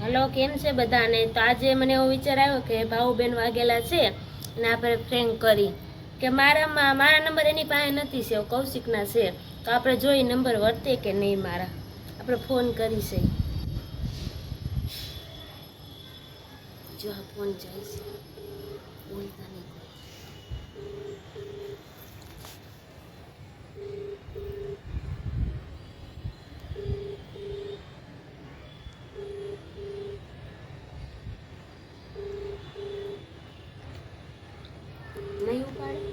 Hello, કેમ છે બધાને? તો આજે મને એવો વિચાર આવ્યો કે ભાઉબેન વાગેલા છે અને આપણે ફ્રેન્ક કરી કે મારા નંબર એની પાસે નથી છે, કૌશિકના છે. તો આપણે જોઈ નંબર વર્તે કે નહીં. આપણે ફોન કરી છે. જો આ ફોન જાય છે, બોલતા નહીં. નહીં ઉપાડે.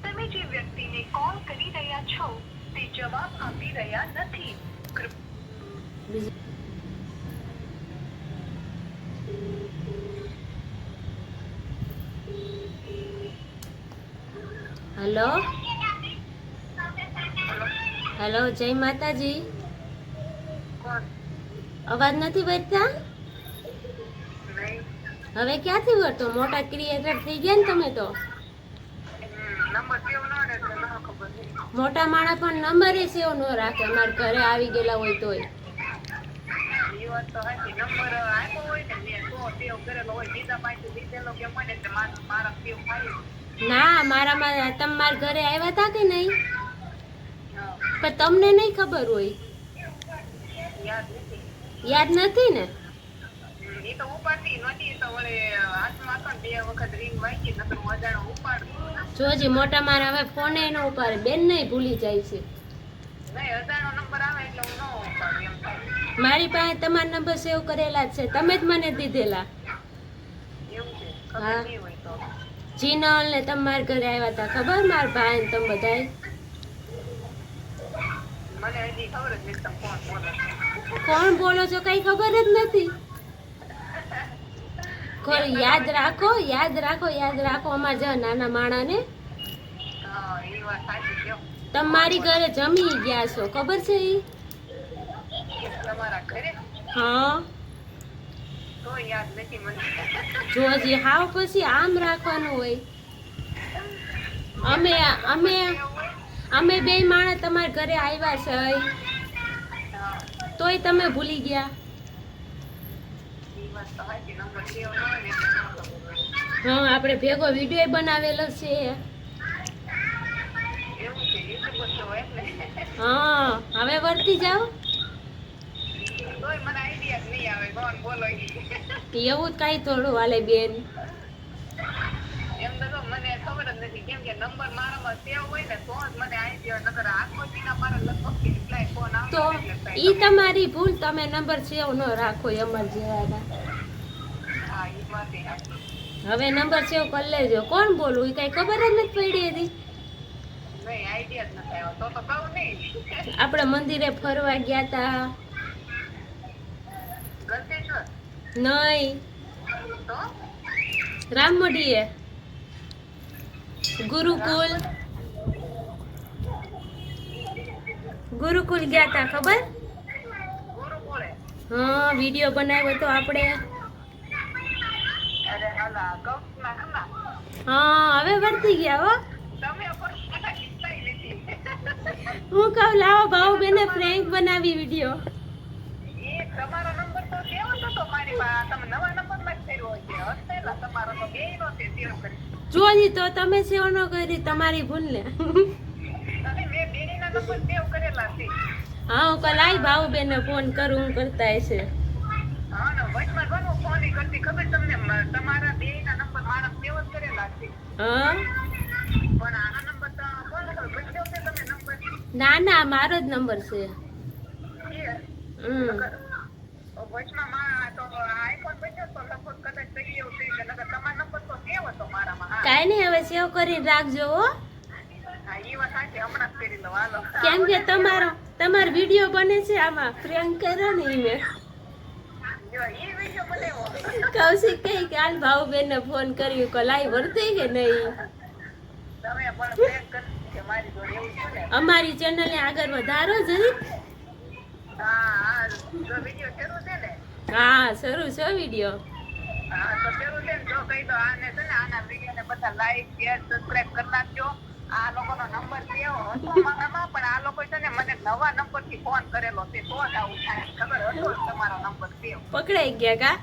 તમે જે વ્યક્તિને કોલ કરી રહ્યા છો તે જવાબ આપી રહ્યા નથી. હલો હલો, જય માતાજી. અવાજ નથી વધતા? હવે ક્યાંથી વળતો? મોટા ક્રિએટર થઈ ગયા ને તમે તો. મોટા માણસ પણ નંબર સેવ ન રાખે. અમારા ઘરે આવી ગયેલા હોય તોય. ના, મારામાં તમારા ઘરે આવ્યા હતા કે નહીં? પણ તમને નહીં ખબર હોય. યાદ નથી ને? જોજી, મોટા મારા હવે ફોને ન ઉપાડે. બેન નહીં ભૂલી જાય છે. મારી પાસે તમારા નંબર સેવ કરેલા છે, તમે જ મને દીધેલા. હા, જીનલ ને તમારા ઘરે આવ્યા હતા ખબર? મારા ભાઈ ને તમે બધાય. કોણ બોલો છો કઈ ખબર જ નથી. યાદ રાખો, યાદ રાખો, યાદ રાખો. અમાર જ નાના માણા ને તમારી ઘરે જમી ગયા છો ખબર છે? હા, જોજી હાવ પછી આમ રાખવાનું હોય. અમે અમે અમે બે માણસ તમારા ઘરે આવ્યા છે તોય તમે ભૂલી ગયા. હા, આપણે ભેગો વિડીયો બનાવેલો છે. હા, હવે વર્તી જાઓ. એવું કઈ થોડું હાલે બેન. તો ઈ તમારી ભૂલ, તમે નંબર સેવ ન રાખો અમાર જેવાના. હવે નંબર સેવ કરી લેજો. કોણ બોલું એ કઈ ખબર જ નથી પડી હતી. આપણે મંદિરે ફરવા ગયા તા. નહીં, રામમઢીએ ગુરુકુલ ગયા તા ખબર? હા, વિડીયો બનાવ્યો તો આપણે. હા, હવે વર્તી ગયા હો. હું કહું લાવો ભાવ બેને ફ્રેન્ક બનાવી વિડીયો. જોજી તો તમે સેવ ન કરી, તમારી ભૂલ ને. હા, હું કલાઈ ભાવ બેને ફોન કરું કરતા છે. ના ના, મારો જ નંબર છે. કઈ નઈ, હવે સેવ કરીને રાખજો હો. કેમ કે તમારો વિડીયો બને છે આમાં પ્રેન્ક કર્યો ને મેં. કૌશિક કઈ કે હાલ ભાવબેન ને ફોન કર્યું કે લાઈ વર્તે કે નહીં. અમારી ચેનલ ને આગળ વધારો જરી. હા, શરૂ છે વિડીયો. લાઈક શેર સબસ્ક્રાઇબ કરી નાખજો. આ લોકોનો નંબર દેવો હતો મારામાં, પણ આ લોકો છે ને મને નવા નંબર થી ફોન કરેલો છે તો જ આવું થાય ખબર હતો જ તમારો નંબર સેવ પકડાઈ ગયા કા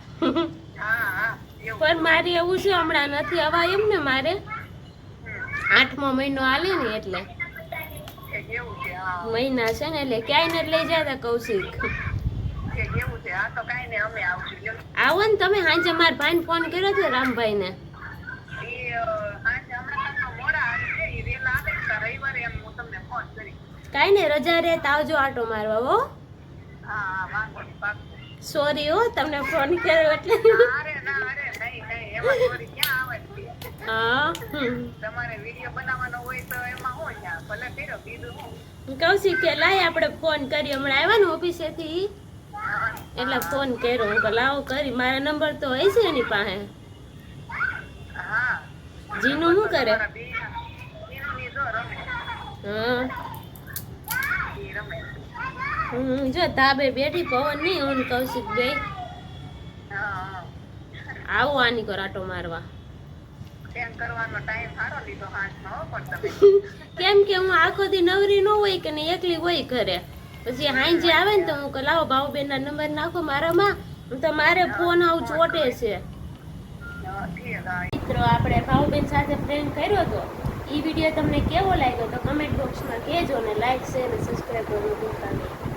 હા હા એવું પણ મારે એવું છે હમણાં નથી આવા એમ ને મારે હમ. 8મો મહિનો હાલે ને એટલે એવું છે હા મહિના છે ને એટલે ક્યાંય ને લઈ જતા કૌશિક એવું છે હા તો કાંઈ નહીં અમે આવશું લ્યો. આવો ને તમે સાંજે મારા ભાઈને ફોન કર્યો હતો રામભાઈ ને ઈ આજે હમણાં તમને મોડા આવે છે ઈ રેલ આવે ને તો રવિવારે એમ હું તમને ફોન કરી કાંઈ ને રજા રહે તો આવજો આટો મારવા હો હા હા વાંધો નહીં પાક્કું. સોરી હો તમને ફોન કર્યો એટલે અરે ના અરે નહીં એમાં ચોરી ક્યાં આવે છે હા તમારે વિડીયો બનાવવાનો હોય તો એમાં હું ત્યાં ભલે કર્યો બીજું હું કૌશિક કે લાય આપણે ફોન કરી હમણાં આવ્યા ને ઓફિસેથી એટલે ફોન કર્યો હું કહું લાવો કરી મારા નંબર તો હોય છે એની પાસે હા જીનું શું કરે તમારા બેયના- જો રમે હા ઈ રમે જો ધાબે બેઠી પવન નહીં હું ને કૌશિક બે હા આવો આની કર આટો મારવા ફેન કરવાનો ટાઈમ સારો લીધો હાથમાં હો પણ તમે કેમ કે હું આખો દી નવરી ન હોય કે નહીં એકલી હોય ઘરે પછી હાંજે આવે ને તો હું કહું લાવો ભાવબેન ના નંબર નાખો મારામાં તો મારે ફોન આવું ચોટે છે ઠીક હા મિત્રો આપણે ભાવબેન સાથે પ્રેન્ક કર્યો હતો એ વિડીયો તમને કેવો લાગ્યો તો કમેન્ટ બોક્સમાં કહેજો ને લાઈક શેર અને સબસ્ક્રાઈબ કરવાનું ભૂલતા નહીં